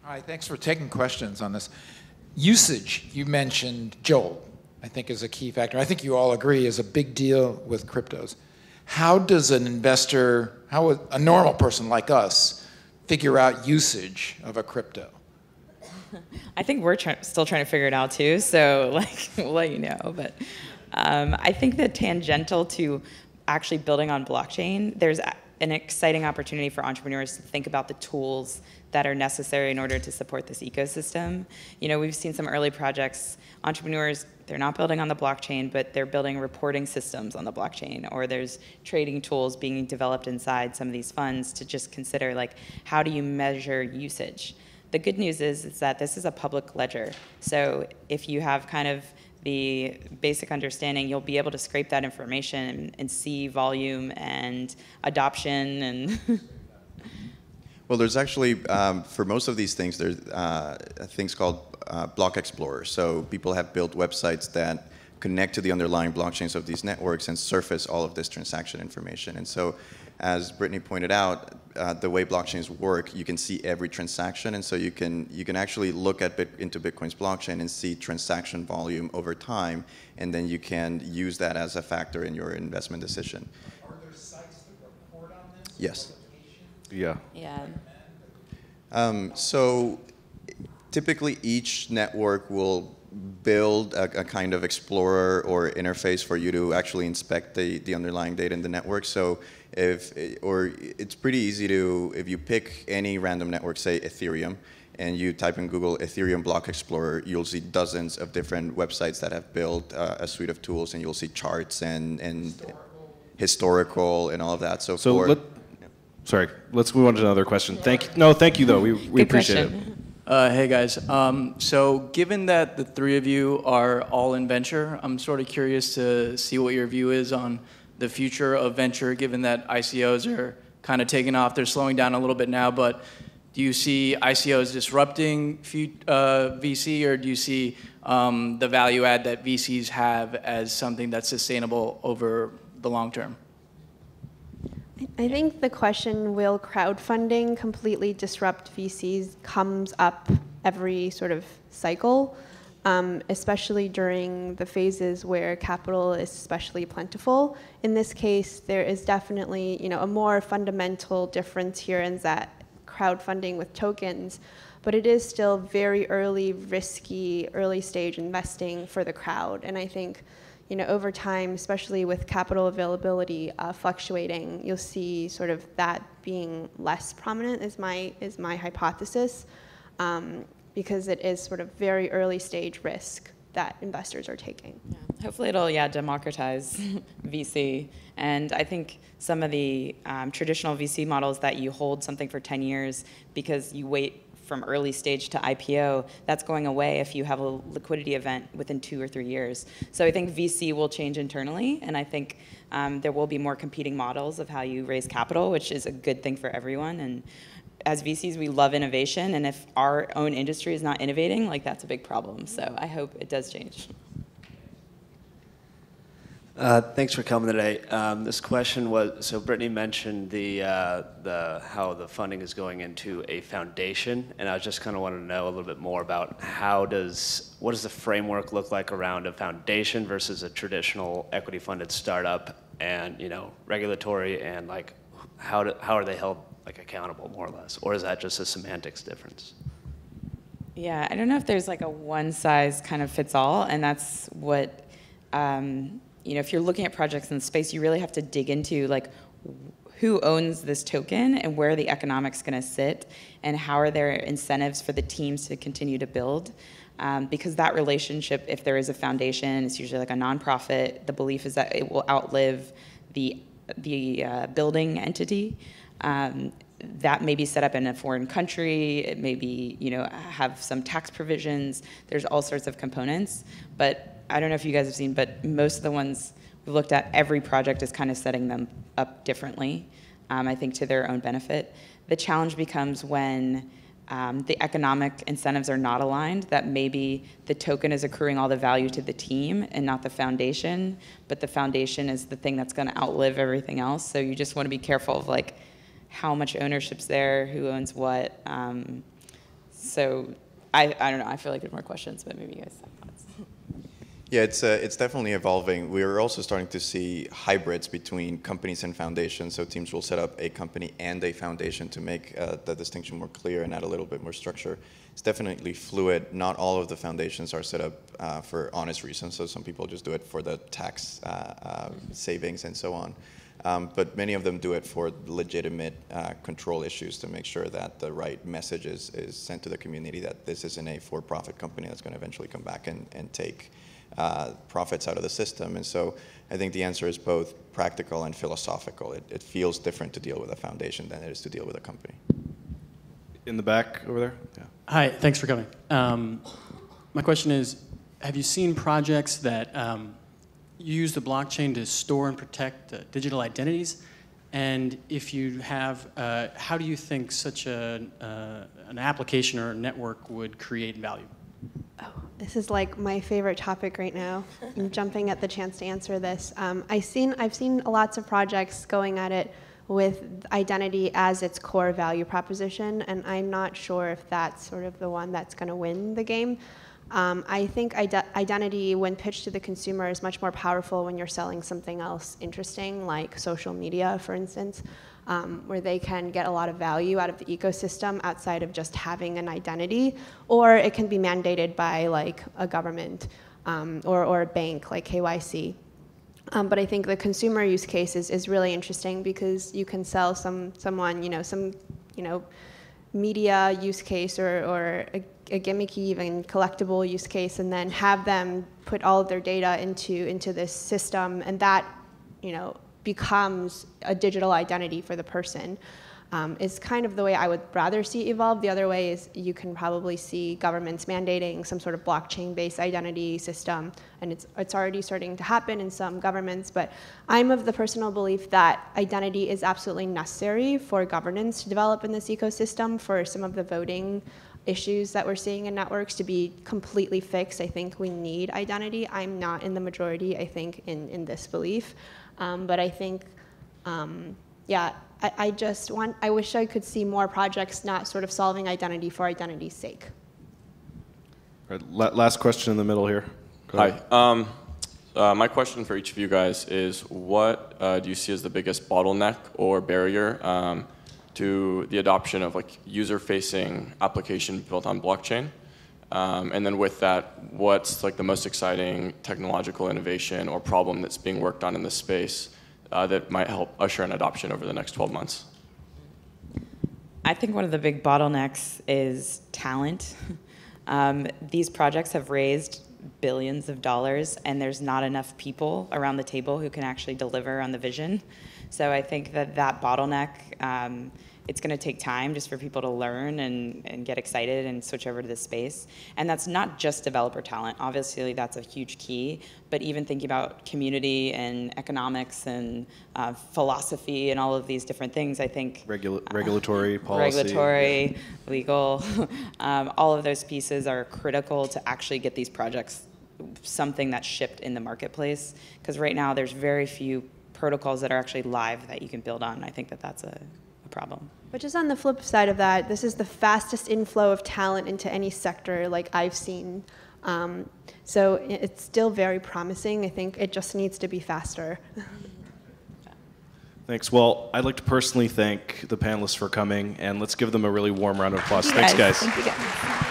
Hi, thanks for taking questions on this. Usage, you mentioned Joel, I think is a key factor. I think you all agree is a big deal with cryptos. How does an investor, how would a normal person like us figure out usage of a crypto? I think we're still trying to figure it out too, so like we'll let you know. But I think that tangential to actually building on blockchain, there's an exciting opportunity for entrepreneurs to think about the tools that are necessary in order to support this ecosystem. You know, we've seen some early projects, entrepreneurs, they're not building on the blockchain, but they're building reporting systems on the blockchain, or there's trading tools being developed inside some of these funds to just consider, like, how do you measure usage? The good news is that this is a public ledger. So if you have kind of the basic understanding, you'll be able to scrape that information and see volume and adoption and Well, there's actually, for most of these things, there's things called block explorers. So people have built websites that connect to the underlying blockchains of these networks and surface all of this transaction information. And so, as Brittany pointed out, the way blockchains work, you can see every transaction, and so you can actually look at into Bitcoin's blockchain and see transaction volume over time, and then you can use that as a factor in your investment decision. Are there sites that report on this? Yes. Yeah. yeah. So typically each network will build a kind of explorer or interface for you to actually inspect the underlying data in the network. So it's pretty easy to, if you pick any random network, say Ethereum, and you type in Google Ethereum Block Explorer, you'll see dozens of different websites that have built a suite of tools, and you'll see charts and historical and all of that. So sorry, let's move on to another question. Thank you though. We appreciate it. Hey guys, so given that the three of you are all in venture, I'm sort of curious to see what your view is on the future of venture, given that ICOs are kind of taking off. They're slowing down a little bit now, but do you see ICOs disrupting VC, or do you see the value add that VCs have as something that's sustainable over the long term? I think the question, will crowdfunding completely disrupt VCs, comes up every sort of cycle, especially during the phases where capital is especially plentiful. In this case, there is definitely, a more fundamental difference here in that crowdfunding with tokens, but it is still very early, risky, early stage investing for the crowd. And I think over time, especially with capital availability fluctuating, you'll see sort of that being less prominent is my hypothesis, because it is sort of very early stage risk that investors are taking. Yeah. Hopefully it'll, democratize VC. And I think some of the traditional VC models that you hold something for 10 years because you wait from early stage to IPO, that's going away if you have a liquidity event within 2 or 3 years. So I think VC will change internally, and I think there will be more competing models of how you raise capital, which is a good thing for everyone. And as VCs, we love innovation, and if our own industry is not innovating, that's a big problem. So I hope it does change. Thanks for coming today. This question was, so Brittany mentioned how the funding is going into a foundation, and I just kind of wanted to know a little bit more about what does the framework look like around a foundation versus a traditional equity-funded startup, and regulatory, and how are they held accountable, more or less, or is that just a semantics difference? Yeah, I don't know if there's a one size kind of fits all, and that's what. If you're looking at projects in the space, you really have to dig into who owns this token and where are the economics going to sit, and how are there incentives for the teams to continue to build. Because that relationship, if there is a foundation, it's usually a nonprofit. The belief is that it will outlive the building entity. That may be set up in a foreign country. It may be, have some tax provisions. There's all sorts of components. But I don't know if you guys have seen, but most of the ones we've looked at, every project is kind of setting them up differently, I think to their own benefit. The challenge becomes when the economic incentives are not aligned, that maybe the token is accruing all the value to the team and not the foundation, but the foundation is the thing that's going to outlive everything else. So you just want to be careful of how much ownership's there, who owns what. So I don't know. I feel like there's more questions, but maybe you guys have thoughts. Yeah, it's definitely evolving. We're also starting to see hybrids between companies and foundations. So teams will set up a company and a foundation to make the distinction more clear and add a little bit more structure. It's definitely fluid. Not all of the foundations are set up for honest reasons. So some people just do it for the tax savings and so on. But many of them do it for legitimate control issues to make sure that the right message is sent to the community that this isn't a for-profit company that's going to eventually come back and take profits out of the system. And so I think the answer is both practical and philosophical. It feels different to deal with a foundation than it is to deal with a company. In the back over there? Yeah. Hi, thanks for coming. My question is, have you seen projects that use the blockchain to store and protect digital identities? And if you have, how do you think such an application or a network would create value? Oh, this is like my favorite topic right now. I'm jumping at the chance to answer this. I've seen lots of projects going at it with identity as its core value proposition, and I'm not sure if that's sort of the one that's going to win the game. I think identity, when pitched to the consumer, is much more powerful when you're selling something else interesting, like social media, for instance, where they can get a lot of value out of the ecosystem outside of just having an identity, or it can be mandated by like a government or a bank like KYC. But I think the consumer use case is really interesting because you can sell someone some media use case or a gimmicky, even collectible use case, and then have them put all of their data into this system, and that becomes a digital identity for the person. Is kind of the way I would rather see evolve. The other way is you can probably see governments mandating some sort of blockchain-based identity system, and it's already starting to happen in some governments, but I'm of the personal belief that identity is absolutely necessary for governance to develop in this ecosystem, for some of the voting issues that we're seeing in networks to be completely fixed. I think we need identity. I'm not in the majority, I think, in this belief. But I think, I wish I could see more projects not sort of solving identity for identity's sake. All right, last question in the middle here. Hi. My question for each of you guys is, what do you see as the biggest bottleneck or barrier to the adoption of like user-facing application built on blockchain? And then with that, what's like the most exciting technological innovation or problem that's being worked on in this space that might help usher in adoption over the next 12 months? I think one of the big bottlenecks is talent. These projects have raised billions of dollars, and there's not enough people around the table who can actually deliver on the vision. So I think that bottleneck, it's going to take time just for people to learn and get excited and switch over to this space. And that's not just developer talent. Obviously, that's a huge key. But even thinking about community and economics and philosophy and all of these different things, I think regulatory policy, regulatory, legal, all of those pieces are critical to actually get these projects something that's shipped in the marketplace. Because right now, there's very few protocols that are actually live that you can build on. I think that's a problem. But just on the flip side of that, this is the fastest inflow of talent into any sector like I've seen. So it's still very promising. I think it just needs to be faster. Thanks. Well, I'd like to personally thank the panelists for coming, and let's give them a really warm round of applause. Thanks, guys. Thank you guys.